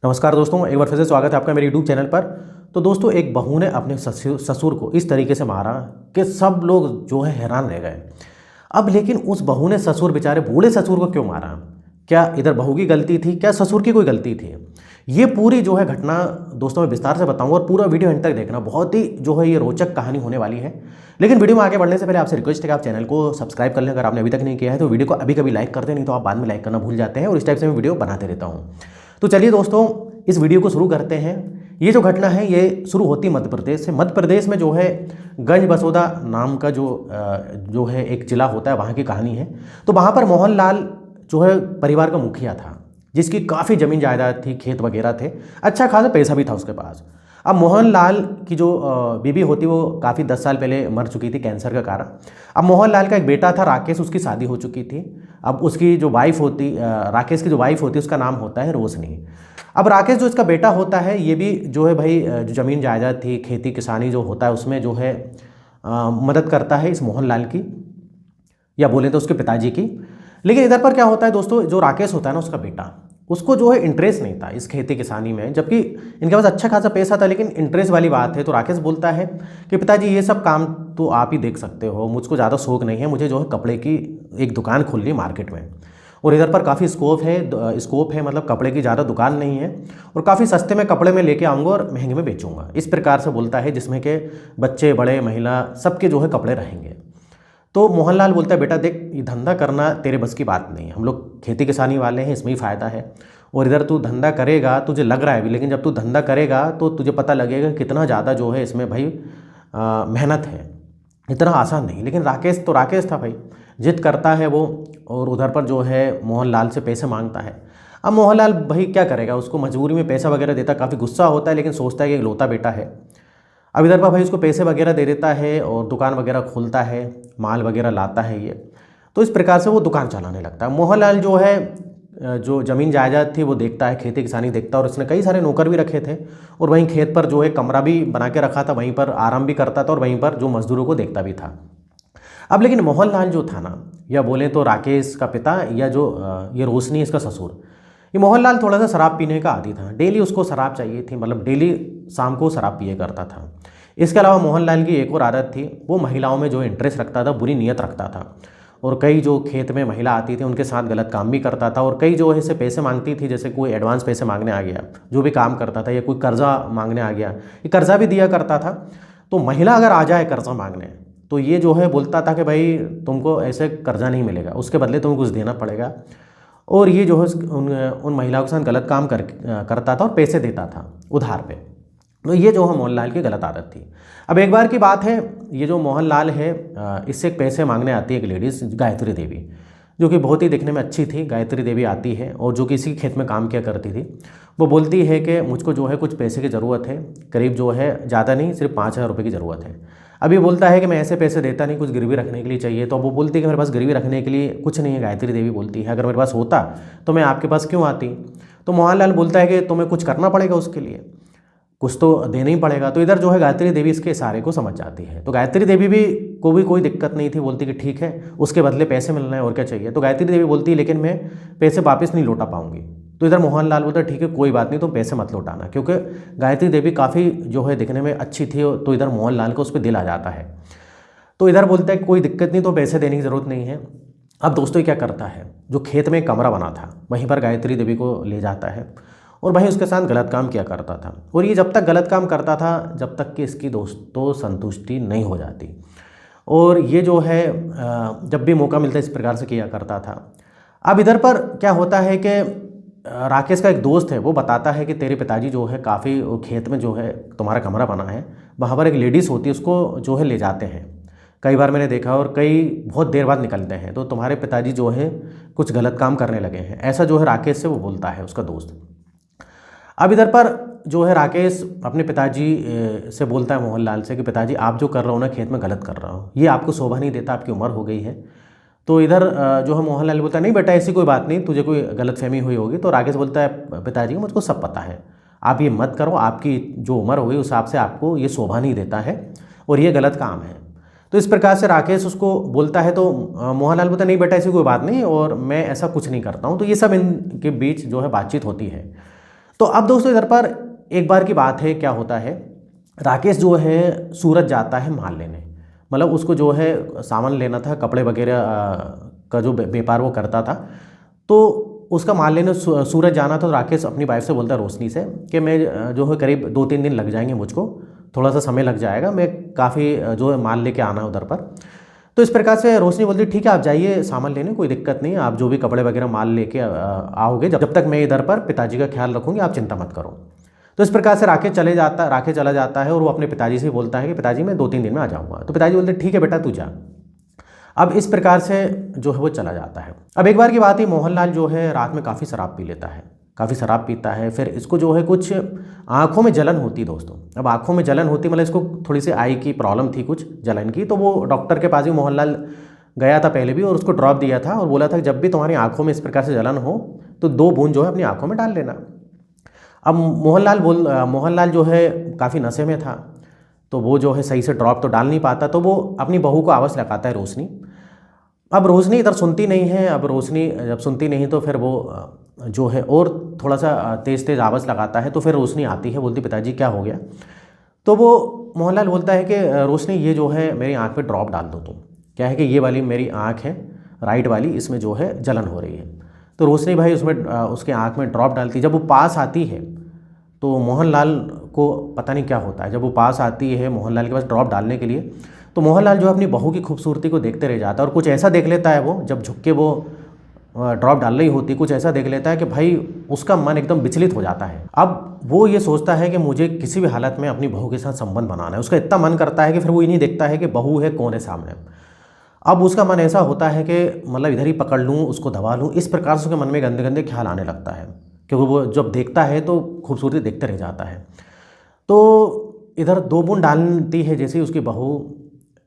नमस्कार दोस्तों, एक बार फिर से स्वागत है आपका मेरे यूट्यूब चैनल पर। तो दोस्तों, एक बहू ने अपने ससुर को इस तरीके से मारा कि सब लोग जो है हैरान रह गए। अब लेकिन उस बहू ने ससुर बेचारे बूढ़े ससुर को क्यों मारा? क्या इधर बहू की गलती थी, क्या ससुर की कोई गलती थी? ये पूरी जो है घटना दोस्तों मैं विस्तार से बताऊंगा और पूरा वीडियो एंड तक देखना। बहुत ही जो है ये रोचक कहानी होने वाली है। लेकिन वीडियो में आगे बढ़ने से पहले आपसे रिक्वेस्ट है कि आप चैनल को सब्सक्राइब कर लें अगर आपने अभी तक नहीं किया है। तो वीडियो को अभी कभी लाइक कर दें, नहीं तो आप बाद में लाइक करना भूल जाते हैं। और इस टाइप से मैं वीडियो बनाते रहता हूँ। तो चलिए दोस्तों, इस वीडियो को शुरू करते हैं। ये जो घटना है ये शुरू होती है मध्य प्रदेश से। मध्य प्रदेश में जो है गंज बसोदा नाम का जो है एक जिला होता है, वहाँ की कहानी है। तो वहाँ पर मोहनलाल जो है परिवार का मुखिया था, जिसकी काफ़ी ज़मीन जायदाद थी, खेत वगैरह थे, अच्छा खासा पैसा भी था उसके पास। अब मोहनलाल की जो बीवी होती वो काफ़ी 10 साल पहले मर चुकी थी कैंसर का कारण। अब मोहनलाल का एक बेटा था राकेश, उसकी शादी हो चुकी थी। अब उसकी जो वाइफ होती राकेश की जो वाइफ होती उसका नाम होता है रोशनी। अब राकेश जो इसका बेटा होता है ये भी जो है भाई जो ज़मीन जायदाद थी, खेती किसानी जो होता है उसमें जो है मदद करता है इस मोहनलाल की, या बोले तो उसके पिताजी की। लेकिन इधर पर क्या होता है दोस्तों, जो राकेश होता है ना उसका बेटा, उसको जो है इंटरेस्ट नहीं था इस खेती किसानी में, जबकि इनके पास अच्छा खासा पैसा था, लेकिन इंटरेस्ट वाली बात है। तो राकेश बोलता है कि पिताजी ये सब काम तो आप ही देख सकते हो, मुझको ज़्यादा शौक नहीं है, मुझे जो है कपड़े की एक दुकान खोलनी है मार्केट में। और इधर पर काफ़ी स्कोप है, मतलब कपड़े की ज़्यादा दुकान नहीं है, और काफ़ी सस्ते में कपड़े में लेके आऊँगा और महंगे में बेचूंगा। इस प्रकार से बोलता है, जिसमें कि बच्चे बड़े महिला सबके जो है कपड़े रहेंगे। तो मोहनलाल बोलता है बेटा देख, ये धंधा करना तेरे बस की बात नहीं है, हम लोग खेती किसानी वाले हैं, इसमें ही फ़ायदा है। और इधर तू धंधा करेगा, तुझे लग रहा है अभी, लेकिन जब तू धंधा करेगा तो तुझे पता लगेगा कितना ज़्यादा जो है इसमें भाई मेहनत है, इतना आसान नहीं। लेकिन राकेश था भाई, जिद करता है वो, और उधर पर जो है मोहनलाल से पैसे मांगता है। अब मोहनलाल भाई क्या करेगा, उसको मजबूरी में पैसा वगैरह देता, काफ़ी गुस्सा होता है, लेकिन सोचता है कि इकलौता बेटा है। अब इधर पर भाई उसको पैसे वगैरह दे देता है और दुकान वगैरह खोलता है, माल वगैरह लाता है ये। तो इस प्रकार से वो दुकान चलाने लगता है। मोहनलाल जो है जो ज़मीन जायदाद थी वो देखता है, खेती किसानी देखता है, और उसने कई सारे नौकर भी रखे थे, और वहीं खेत पर जो है कमरा भी बना के रखा था, वहीं पर आराम भी करता था और वहीं पर जो मजदूरों को देखता भी था। अब लेकिन मोहनलाल जो था ना, या बोले तो राकेश का पिता, या जो ये रोशनी इसका ससुर, ये मोहनलाल थोड़ा सा शराब पीने का आदी था। डेली उसको शराब चाहिए थी, मतलब डेली शाम को शराब पिए करता था। इसके अलावा मोहनलाल की एक और आदत थी, वो महिलाओं में जो इंटरेस्ट रखता था, बुरी नीयत रखता था, और कई जो खेत में महिला आती थी उनके साथ गलत काम भी करता था। और कई जो है इसे पैसे मांगती थी, जैसे कोई एडवांस पैसे मांगने आ गया, जो भी काम करता था, या कोई कर्जा मांगने आ गया, ये कर्जा भी दिया करता था। तो महिला अगर आ जाए कर्जा मांगने, तो ये जो है बोलता था कि भाई तुमको ऐसे कर्जा नहीं मिलेगा, उसके बदले तुम्हें कुछ देना पड़ेगा। और ये जो है उन महिलाओं के साथ गलत काम करता था और पैसे देता था उधार पे। तो ये जो है मोहनलाल की गलत आदत थी। अब एक बार की बात है, ये जो मोहनलाल है इससे पैसे मांगने आती है एक लेडीज़ गायत्री देवी, जो कि बहुत ही दिखने में अच्छी थी। गायत्री देवी आती है और जो कि इसी खेत में काम किया करती थी। वो बोलती है कि मुझको जो है कुछ पैसे की ज़रूरत है, करीब जो है ज़्यादा नहीं, सिर्फ 5,000 रुपये की ज़रूरत है। अभी बोलता है कि मैं ऐसे पैसे देता नहीं, कुछ गिरवी रखने के लिए चाहिए। तो अब वो बोलती है कि मेरे पास गिरवी रखने के लिए कुछ नहीं है। गायत्री देवी बोलती है अगर मेरे पास होता तो मैं आपके पास क्यों आती। तो मोहनलाल बोलता है कि तुम्हें कुछ करना पड़ेगा, उसके लिए कुछ तो देना ही पड़ेगा। तो इधर जो है गायत्री देवी इसके इशारे को समझ जाती है। तो गायत्री देवी भी को भी कोई दिक्कत नहीं थी, बोलती कि ठीक है, उसके बदले पैसे मिलना है और क्या चाहिए। तो गायत्री देवी बोलती है लेकिन मैं पैसे वापस नहीं लौटा पाऊंगी। तो इधर मोहनलाल बोलता है ठीक है कोई बात नहीं, तुम पैसे मत लौटाना, क्योंकि गायत्री देवी काफ़ी जो है दिखने में अच्छी थी। तो इधर मोहनलाल को उस पर दिल आ जाता है। तो इधर बोलता है कोई दिक्कत नहीं, तो पैसे देने की ज़रूरत नहीं है। अब दोस्तों ये क्या करता है, जो खेत में कमरा बना था वहीं पर गायत्री देवी को ले जाता है और वहीं उसके साथ गलत काम किया करता था। और ये जब तक गलत काम करता था जब तक कि इसकी दोस्तों संतुष्टि नहीं हो जाती। और ये जो है जब भी मौका मिलता है इस प्रकार से किया करता था। अब इधर पर क्या होता है कि राकेश का एक दोस्त है, वो बताता है कि तेरे पिताजी जो है काफ़ी खेत में जो है तुम्हारा कमरा बना है, वहाँ पर एक लेडीज़ होती है, उसको जो है ले जाते हैं। कई बार मैंने देखा, और कई बहुत देर बाद निकलते हैं। तो तुम्हारे पिताजी जो है कुछ गलत काम करने लगे हैं, ऐसा जो है राकेश से वो बोलता है उसका दोस्त। अब इधर पर जो है राकेश अपने पिताजी से बोलता है मोहनलाल से कि पिताजी आप जो कर रहे हो ना खेत में गलत कर रहा हो, ये आपको शोभा नहीं देता, आपकी उम्र हो गई है। तो इधर जो है मोहनलाल बोलता है नहीं बेटा ऐसी कोई बात नहीं, तुझे कोई गलतफहमी हुई होगी। तो राकेश बोलता है पिताजी मुझको सब पता है, आप ये मत करो, आपकी जो उम्र हो गई उस हिसाब से आपको ये शोभा नहीं देता है और ये गलत काम है। तो इस प्रकार से राकेश उसको बोलता है। तो मोहनलाल बोलता है नहीं बेटा ऐसी कोई बात नहीं और मैं ऐसा कुछ नहीं करता हूँ। तो ये सब इनके बीच जो है बातचीत होती है। तो अब दोस्तों इधर पर एक बार की बात है, क्या होता है, राकेश जो है सूरत जाता है माल लेने, मतलब उसको जो है सामान लेना था, कपड़े वगैरह का जो व्यापार वो करता था, तो उसका माल लेने सूरत जाना था। तो राकेश अपनी वाइफ से बोलता है, रोशनी से, कि मैं जो है करीब 2-3 दिन लग जाएंगे, मुझको थोड़ा सा समय लग जाएगा, मैं काफ़ी जो है माल लेके आना है उधर पर। तो इस प्रकार से रोशनी बोलती ठीक है, आप जाइए सामान लेने, कोई दिक्कत नहीं, आप जो भी कपड़े वगैरह माल लेके आओगे, जब तक मैं इधर पर पिताजी का ख्याल रखूँगी, आप चिंता मत करो। तो इस प्रकार से राकेश चला जाता है और वो अपने पिताजी से बोलता है कि पिताजी मैं 2-3 दिन में आ जाऊँगा। तो पिताजी बोलते ठीक है बेटा, तू जा। अब इस प्रकार से जो है वो चला जाता है। अब एक बार की बात है, मोहनलाल जो है रात में काफ़ी शराब पी लेता है, काफ़ी शराब पीता है। फिर इसको जो है कुछ आँखों में जलन होती दोस्तों। अब आँखों में जलन होती, मतलब इसको थोड़ी सी आई की प्रॉब्लम थी, कुछ जलन की। तो वो डॉक्टर के पास भी मोहनलाल गया था पहले भी, और उसको ड्रॉप दिया था और बोला था कि जब भी तुम्हारी आँखों में इस प्रकार से जलन हो तो 2 बूंद जो है अपनी आँखों में डाल लेना। अब मोहनलाल जो है काफ़ी नशे में था, तो वो जो है सही से ड्रॉप तो डाल नहीं पाता। तो वो अपनी बहू को आवाज़ लगाता है, रोशनी। अब रोशनी इधर सुनती नहीं है। अब रोशनी जब सुनती नहीं तो फिर वो जो है और थोड़ा सा तेज़ तेज़ आवाज़ लगाता है। तो फिर रोशनी आती है, बोलती पिताजी क्या हो गया। तो वो मोहनलाल बोलता है कि रोशनी ये जो है मेरी आँख पे ड्रॉप डाल दो तुम। क्या है कि ये वाली मेरी आँख है राइट वाली, इसमें जो है जलन हो रही है। तो रोशनी भाई उसमें उसके आँख में ड्रॉप डालती। जब वो पास आती है तो मोहनलाल को पता नहीं क्या होता है, जब वो पास आती है मोहनलाल के पास ड्रॉप डालने के लिए, तो मोहनलाल जो है अपनी बहू की खूबसूरती को देखते रह जाता है। और कुछ ऐसा देख लेता है वो, जब झुक के वो ड्रॉप डाल रही होती, कुछ ऐसा देख लेता है कि भाई उसका मन एकदम विचलित हो जाता है। अब वो ये सोचता है कि मुझे किसी भी हालत में अपनी बहू के साथ संबंध बनाना है। उसका इतना मन करता है कि फिर वो ये नहीं देखता है कि बहू है कौन है सामने। अब उसका मन ऐसा होता है कि मतलब इधर ही पकड़ लूँ, उसको दबा लूँ। इस प्रकार से उसके मन में गंदे गंदे ख्याल आने लगता है, क्योंकि वो जब देखता है तो खूबसूरती देखते रह जाता है। तो इधर 2 बूंद डालती है जैसे ही उसकी बहू,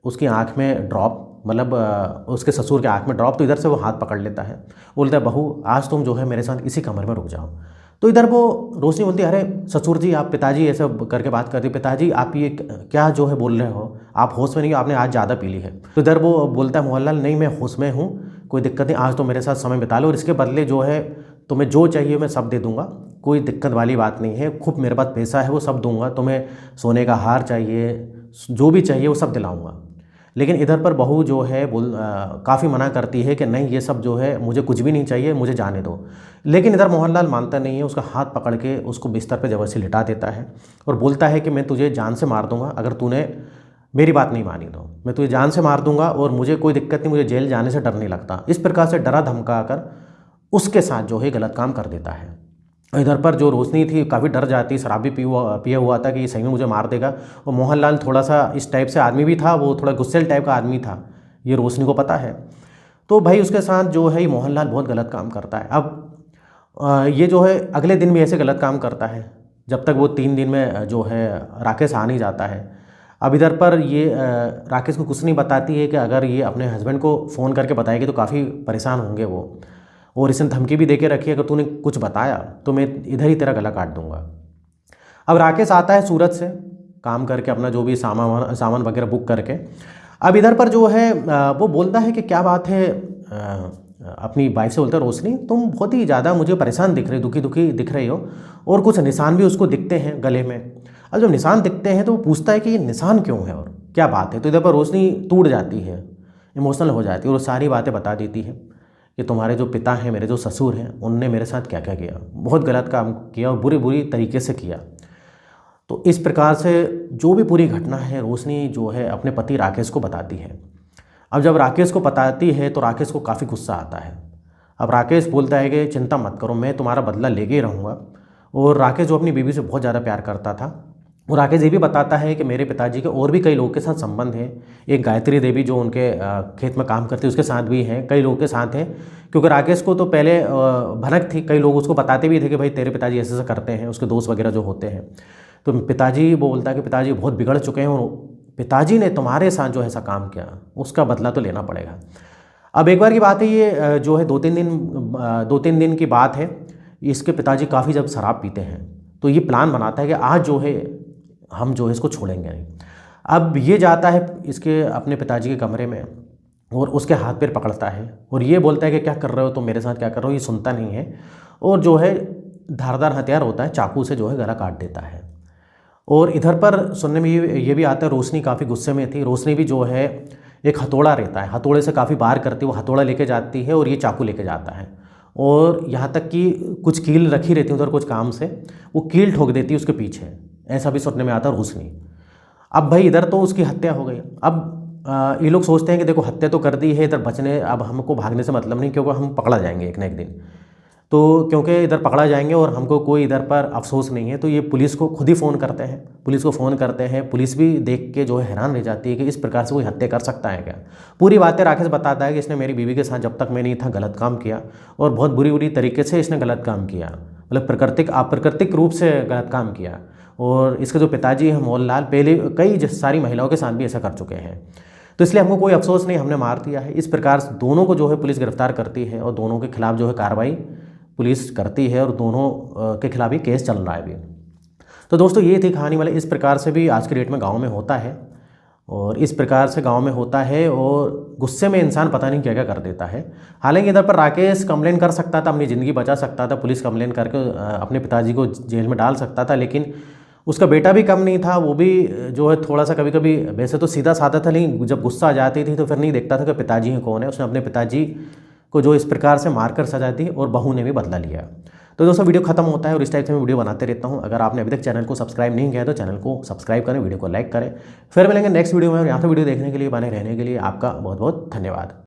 उसकी आँख में ड्रॉप, मतलब उसके ससुर के आँख में ड्रॉप, तो इधर से वो हाथ पकड़ लेता है। बोलता है बहू आज तुम जो है मेरे साथ इसी कमरे में रुक जाओ। तो इधर वो रोशनी बोलती है अरे ससुर जी, आप पिताजी ऐसे करके बात कर रही, पिताजी आप ये क्या जो है बोल रहे हो, आप होश में नहीं हो, आपने आज ज़्यादा पी ली है। तो इधर वो बोलता है मोहनलाल नहीं मैं होश में हूँ, कोई दिक्कत नहीं, आज तो मेरे साथ समय बिता लो और इसके बदले जो है तुम्हें जो चाहिए मैं सब दे दूंगा, कोई दिक्कत वाली बात नहीं है, खूब मेरे पास पैसा है वो सब दूंगा, तुम्हें सोने का हार चाहिए जो भी चाहिए वो सब दिलाऊंगा। लेकिन इधर पर बहू जो है काफ़ी मना करती है कि नहीं ये सब जो है मुझे कुछ भी नहीं चाहिए, मुझे जाने दो। लेकिन इधर मोहनलाल मानता नहीं है, उसका हाथ पकड़ के उसको बिस्तर पर ज़बरदस्ती लिटा देता है और बोलता है कि मैं तुझे जान से मार दूंगा अगर तूने मेरी बात नहीं मानी तो, मैं तुझे जान से मार दूंगा और मुझे कोई दिक्कत नहीं, मुझे जेल जाने से डर नहीं लगता। इस प्रकार से डरा धमका कर उसके साथ जो है गलत काम कर देता है। इधर पर जो रोशनी थी काफ़ी डर जाती, शराब भी पिया हुआ था कि ये सही में मुझे मार देगा। और मोहनलाल थोड़ा सा इस टाइप से आदमी भी था, वो थोड़ा गुस्सेल टाइप का आदमी था, ये रोशनी को पता है। तो भाई उसके साथ जो है ये मोहनलाल बहुत गलत काम करता है। अब ये जो है अगले दिन भी ऐसे गलत काम करता है जब तक वो 3 दिन में जो है राकेश आ नहीं जाता है। अब इधर पर ये राकेश को कुछ नहीं बताती है कि अगर ये अपने हस्बैंड को फ़ोन करके बताएगी तो काफ़ी परेशान होंगे वो, और इसने धमकी भी देके रखी है अगर तूने कुछ बताया तो मैं इधर ही तेरा गला काट दूंगा। अब राकेश आता है सूरत से काम करके, अपना जो भी सामान वगैरह बुक करके। अब इधर पर जो है वो बोलता है कि क्या बात है, अपनी वाइफ से बोलता है रोशनी तुम बहुत ही ज़्यादा मुझे परेशान दिख रही, दुखी दुखी दिख रही हो, और कुछ निशान भी उसको दिखते हैं गले में। अब जब निशान दिखते हैं तो वो पूछता है कि ये निशान क्यों है और क्या बात है। तो इधर पर रोशनी टूट जाती है, इमोशनल हो जाती है और सारी बातें बता देती है कि तुम्हारे जो पिता हैं, मेरे जो ससुर हैं, उनने मेरे साथ क्या क्या किया, बहुत गलत काम किया और बुरी बुरी तरीके से किया। तो इस प्रकार से जो भी पूरी घटना है रोशनी जो है अपने पति राकेश को बताती है। अब जब राकेश को बताती है तो राकेश को काफ़ी गुस्सा आता है। अब राकेश बोलता है कि चिंता मत करो, मैं तुम्हारा बदला लेके ही रहूँगा। और राकेश जो अपनी बीवी से बहुत ज़्यादा प्यार करता था, और राकेश ये भी बताता है कि मेरे पिताजी के और भी कई लोगों के साथ संबंध हैं। एक गायत्री देवी जो उनके खेत में काम करती है उसके साथ भी हैं, कई लोगों के साथ हैं। क्योंकि राकेश को तो पहले भनक थी, कई लोग उसको बताते भी थे कि भाई तेरे पिताजी ऐसे ऐसे करते हैं, उसके दोस्त वगैरह जो होते हैं। तो पिताजी वो बोलता है कि पिताजी बहुत बिगड़ चुके हैं और पिताजी ने तुम्हारे साथ जो ऐसा काम किया उसका बदला तो लेना पड़ेगा। अब एक बार की बात है, ये जो है 2-3 दिन की बात है, इसके पिताजी काफ़ी जब शराब पीते हैं तो ये प्लान बनाता है कि आज जो है हम जो है इसको छोड़ेंगे नहीं। अब ये जाता है इसके अपने पिताजी के कमरे में और उसके हाथ पैर पकड़ता है और ये बोलता है कि क्या कर रहे हो तुम मेरे साथ, क्या कर रहे हो। ये सुनता नहीं है और जो है धारदार हथियार होता है, चाकू से जो है गला काट देता है। और इधर पर सुनने में ये भी आता है, रोशनी काफ़ी गुस्से में थी। रोशनी भी जो है एक हथौड़ा रहता है, हथौड़े से काफ़ी वार करती है, वो हथौड़ा लेके जाती है और ये चाकू लेके जाता है। और यहाँ तक कि कुछ कील रखी रहती है उधर कुछ काम से, वो कील ठोक देती है उसके पीछे, ऐसा भी सुनने में आता है रोशनी। अब भाई इधर तो उसकी हत्या हो गई। अब ये लोग सोचते हैं कि देखो हत्या तो कर दी है, इधर बचने अब हमको भागने से मतलब नहीं, क्योंकि हम पकड़ा जाएंगे एक ना एक दिन। तो क्योंकि इधर पकड़ा जाएंगे और हमको कोई इधर पर अफसोस नहीं है, तो ये पुलिस को खुद ही फ़ोन करते हैं, पुलिस को फ़ोन करते हैं। पुलिस भी देख के जो है हैरान रह जाती है कि इस प्रकार से कोई हत्या कर सकता है क्या। पूरी बातें राकेश बताता है कि इसने मेरी बीवी के साथ जब तक मैं नहीं था गलत काम किया, और बहुत बुरी बुरी तरीके से इसने गलत काम किया, मतलब प्राकृतिक अप्राकृतिक रूप से गलत काम किया। और इसके जो पिताजी हैं मोहनलाल, पहले कई सारी महिलाओं के साथ भी ऐसा कर चुके हैं। तो इसलिए हमको कोई अफसोस नहीं, हमने मार दिया है। इस प्रकार से दोनों को जो है पुलिस गिरफ्तार करती है और दोनों के खिलाफ जो है कार्रवाई पुलिस करती है, और दोनों के खिलाफ ही केस चल रहा है अभी। तो दोस्तों ये थी कहानी। वाले इस प्रकार से भी आज की डेट में गाँव में होता है, और इस प्रकार से गांव में होता है, और गुस्से में इंसान पता नहीं क्या क्या कर देता है। हालांकि इधर पर राकेश कंप्लेन कर सकता था, अपनी ज़िंदगी बचा सकता था, पुलिस कंप्लेन करके अपने पिताजी को जेल में डाल सकता था, लेकिन उसका बेटा भी कम नहीं था, वो भी जो है थोड़ा सा कभी कभी वैसे तो सीधा साधा था, लेकिन जब गुस्सा आ जाती थी तो फिर नहीं देखता था कि पिताजी हैं कौन है। उसने अपने पिताजी को जो इस प्रकार से मारकर सजा दी, और बहू ने भी बदला लिया। तो दोस्तों वीडियो खत्म होता है, और इस टाइप से मैं वीडियो बनाते रहता हूं। अगर आपने अभी तक चैनल को सब्सक्राइब नहीं किया है तो चैनल को सब्सक्राइब करें, वीडियो को लाइक करें। फिर मिलेंगे नेक्स्ट वीडियो में, और यहाँ तो वीडियो देखने के लिए, बने रहने के लिए आपका बहुत बहुत धन्यवाद।